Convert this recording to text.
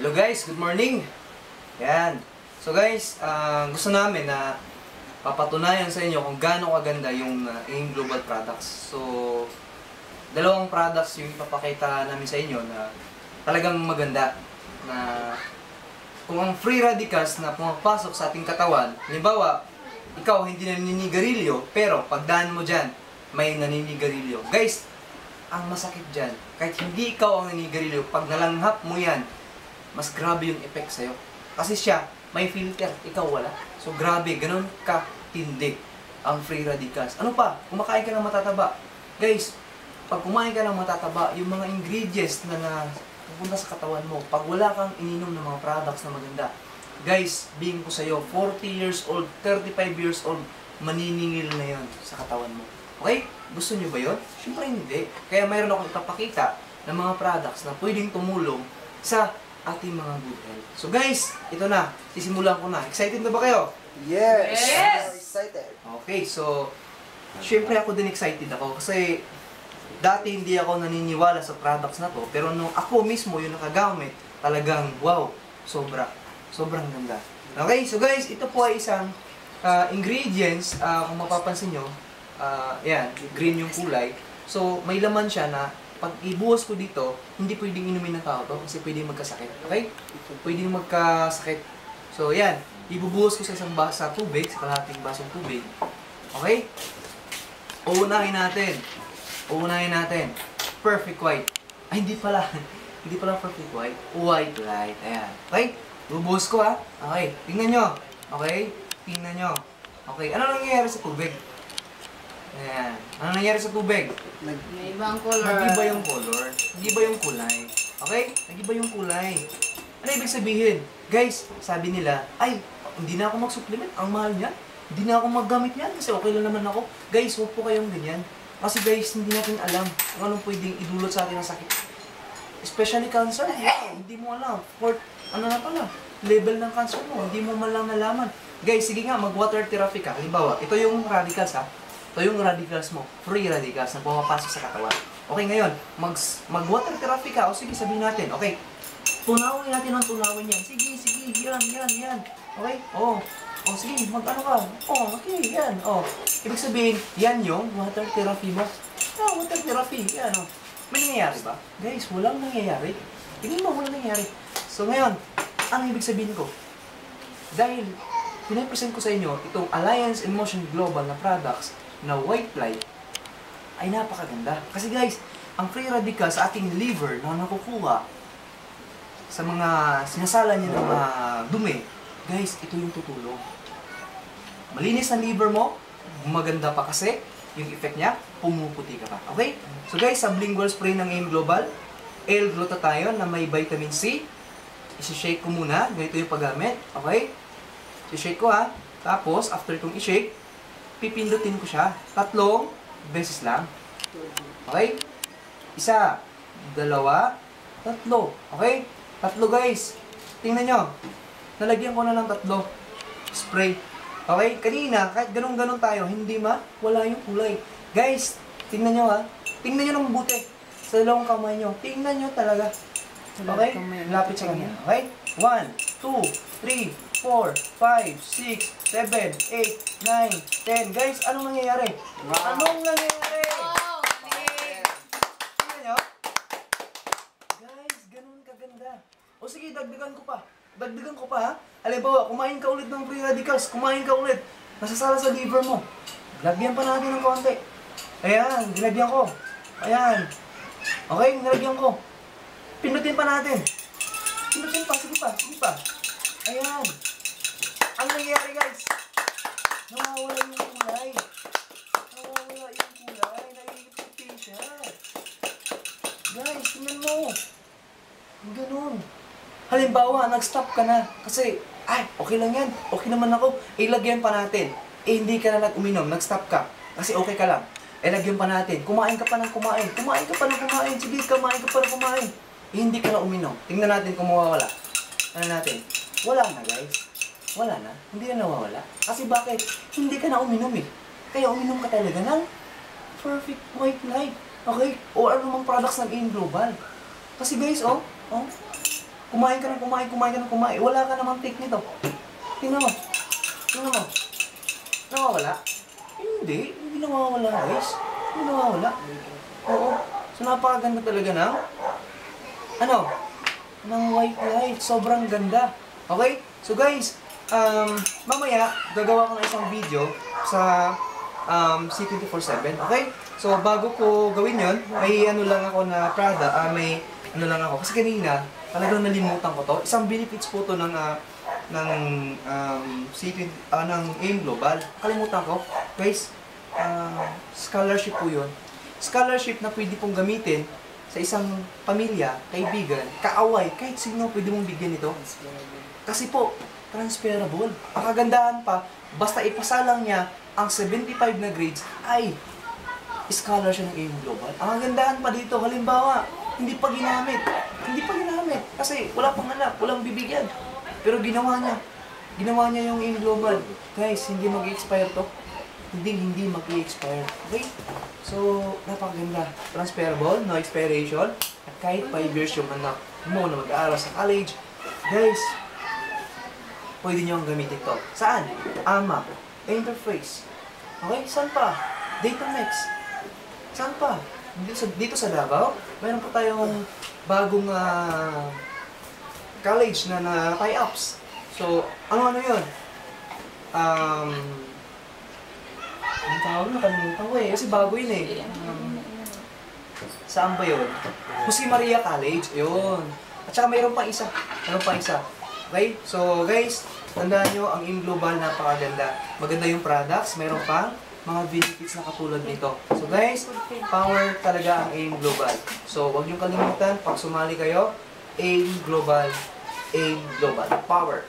Hello guys, good morning! Yan. So guys, gusto namin na papatunayan sa inyo kung gaano kaganda yung AIM Global products. So, dalawang products yung ipapakita namin sa inyo na talagang maganda. Na kung ang free radicals na pumapasok sa ating katawan, halimbawa, ikaw hindi naninigarilyo, pero pagdaan mo dyan, may naninigarilyo. Guys, ang masakit dyan, kahit hindi ikaw ang naninigarilyo, pag nalanghap mo yan, mas grabe yung effect sa'yo. Kasi siya, may filter, ikaw wala. So grabe, ganun ka-tindi ang free radicals. Ano pa? Kumakain ka ng matataba. Guys, pag kumain ka ng matataba, yung mga ingredients na pupunta sa katawan mo, pag wala kang ininom ng mga products na maganda, guys, bing ko sa'yo, 40 years old, 35 years old, maniningil na yon sa katawan mo. Okay? Gusto nyo ba yun? Siyempre hindi. Kaya mayroon akong ipapakita ng mga products na pwedeng tumulong sa ating mga good health. So guys, ito na. Sisimulan ko na. Excited na ba kayo? Yes! Yes! Excited. Okay, so syempre ako din excited ako kasi dati hindi ako naniniwala sa products na to, pero nung ako mismo yung nakagamit, talagang wow, sobrang ganda. Okay, so guys, ito po ay isang ingredients, kung mapapansin nyo, yan, green yung kulay. So may laman siya na pag ibuhos ko dito, hindi pwedeng inumin ng tao to kasi pwedeng magkasakit. Okay? Pwedeng magkasakit. So, yan. Ibubuhos ko sa isang basa tubig, sa kalahating basong tubig. Okay? Uunahin natin. Perfect white. Ay, hindi pala. Hindi pala perfect white. White light. Ayan. Okay? Ibubuhos ko ha. Okay. Tingnan nyo. Okay? Tingnan nyo. Okay. Ano nangyayari sa tubig? Ayan. Ano nangyayari sa tubig? May ibang color. Nag-iba yung color. Nag-iba yung kulay. Okay? Nag-iba yung kulay. Ano ibig sabihin? Guys, sabi nila, ay, hindi na ako mag-supplement. Ang mahal niyan. Hindi na ako maggamit niyan kasi okay lang naman ako. Guys, huwag po kayong ganyan. Kasi guys, hindi natin alam kung anong pwedeng idulot sa atin ng sakit. Especially cancer. Yeah, hindi mo alam. Ano na pala? Level ng cancer mo. Hindi mo man lang nalaman. Guys, sige nga, mag-water therapy ka. Halimbawa, ito yung radicals ha. Ito yung radicals mo, free radicals na pumapasok sa katawan. Okay, ngayon, mag-water therapy ka. O sige, sabihin natin, okay, tunawin natin ang tunawin yan. Sige, yan. Okay? O, sige, mag-ano ka. Okay, yan. Ibig sabihin, yan yung water therapy mo. Water therapy, yan May nangyayari ba? Guys, walang nangyayari. Tingin mo, walang nangyayari. So ngayon, ano ibig sabihin ko? Dahil, pinapresent ko sa inyo itong Alliance in Motion Global na products na white light ay napakaganda. Kasi guys, ang free radical sa ating liver na nakukuha sa mga sinasala niya ng mga dumi, guys, ito yung tutulong. Malinis ang liver mo, maganda pa kasi yung effect niya, pumuputi ka pa. Okay? So guys, sublingual spray ng AIM Global, L-glutathione na may vitamin C. Isi-shake ko muna, ganito yung paggamit. Okay? I-shake ko ha. Tapos, after kong i-shake, pipindutin ko siya. 3 beses lang. Okay? 1, 2, 3. Okay? 3 guys. Tingnan nyo. Nalagyan ko na lang 3. Spray. Okay? Kanina, kahit ganun-ganun tayo, hindi wala yung kulay. Guys, tingnan nyo ha. Tingnan nyo ng mabuti. Sa dalawang kamay nyo. Tingnan nyo talaga. Okay? Lapit sa kanya. Okay? 1, 2, 3, 4, 5, 6, 7, 8, 9, 10. Guys, anong nangyayari? Wow. Anong nangyayari? Oh, Tingnan nyo? Guys, ganun kaganda. O sige, dagdagan ko pa. Ha? Halimbawa, kumain ka ulit ng free radicals. Kumain ka ulit. Nasasala sa liver mo. Lagyan pa natin ng konti. Ayan, nilagyan ko. Ayan. Okay, nilagyan ko. Pinutin pa natin. Pinutin pa, sige pa. Ayan. Ang nangyayari guys, nawawala yung kulay. Naiiputi siya. Guys, tingnan mo. Ganun. Halimbawa, nag-stop ka na. Kasi, okay lang yan. Okay naman ako. Lagyan pa natin. Hindi ka na uminom. Nag-stop ka. Kasi okay ka lang. Lagyan pa natin. Kumain ka pa ng kumain. Sige, kumain ka pa ng kumain. Hindi ka na uminom. Tingnan natin kung mawawala. Ano natin? Wala na guys. Wala na. Hindi na nawawala. Kasi bakit? Hindi ka na uminom eh. Kaya uminom ka talaga ng perfect white light. Okay? O ano mang products ng AIM Global. Kasi guys, Kumain ka ng kumain. Wala ka namang take nito. Tingnan mo. Tingnan mo. Nawawala? Hindi nawawala guys. Hindi nawawala. Oo. So napakaganda talaga ng ng white light. Sobrang ganda. Okay? So guys, mamaya gagawa ko ng isang video sa C24/7. Okay? So bago ko gawin yon, may lang ako na Prada, may lang ako. Kasi kanina, talagang nalimutan ko to. Isang benefits po to ng ng AIM Global. Kalimutan ko. Guys, scholarship po yun. Scholarship na pwede pong gamitin sa isang pamilya, kaibigan, kaaway, kahit sino pwede mong bigyan ito. Kasi po, transferable. Ang kagandahan pa, basta ipasa lang niya ang 75 na grades ay scholarship ng AIM Global. Ang kagandahan pa dito, halimbawa, hindi pa ginamit. Kasi wala pang anak, walang bibigyan. Pero ginawa niya yung AIM Global. Guys, hindi mag-expire to. Hindi mag-expire. Okay? So, napakaganda. Transferable, no expiration. At kahit 5 years yung anak mo na mag-aaral sa college, guys, pwede nyo ang gamitin to. Saan? AMA. Interface. Okay? Saan pa? Datamex. Saan pa? Dito sa Davao, mayroon pa tayong bagong college na tie-ups. So, ano yun? Ang tawag na, kalimutan ko kasi bago yun eh. Saan ba yun? Jose Maria College, yun. At saka mayroon pa isa. Okay? So guys, tandaan nyo, ang AIM Global napakaganda. Maganda yung products, mayroon pa mga benefits na katulad nito. So guys, power talaga ang AIM Global. So huwag nyo kalimutan, pag sumali kayo, AIM Global, power.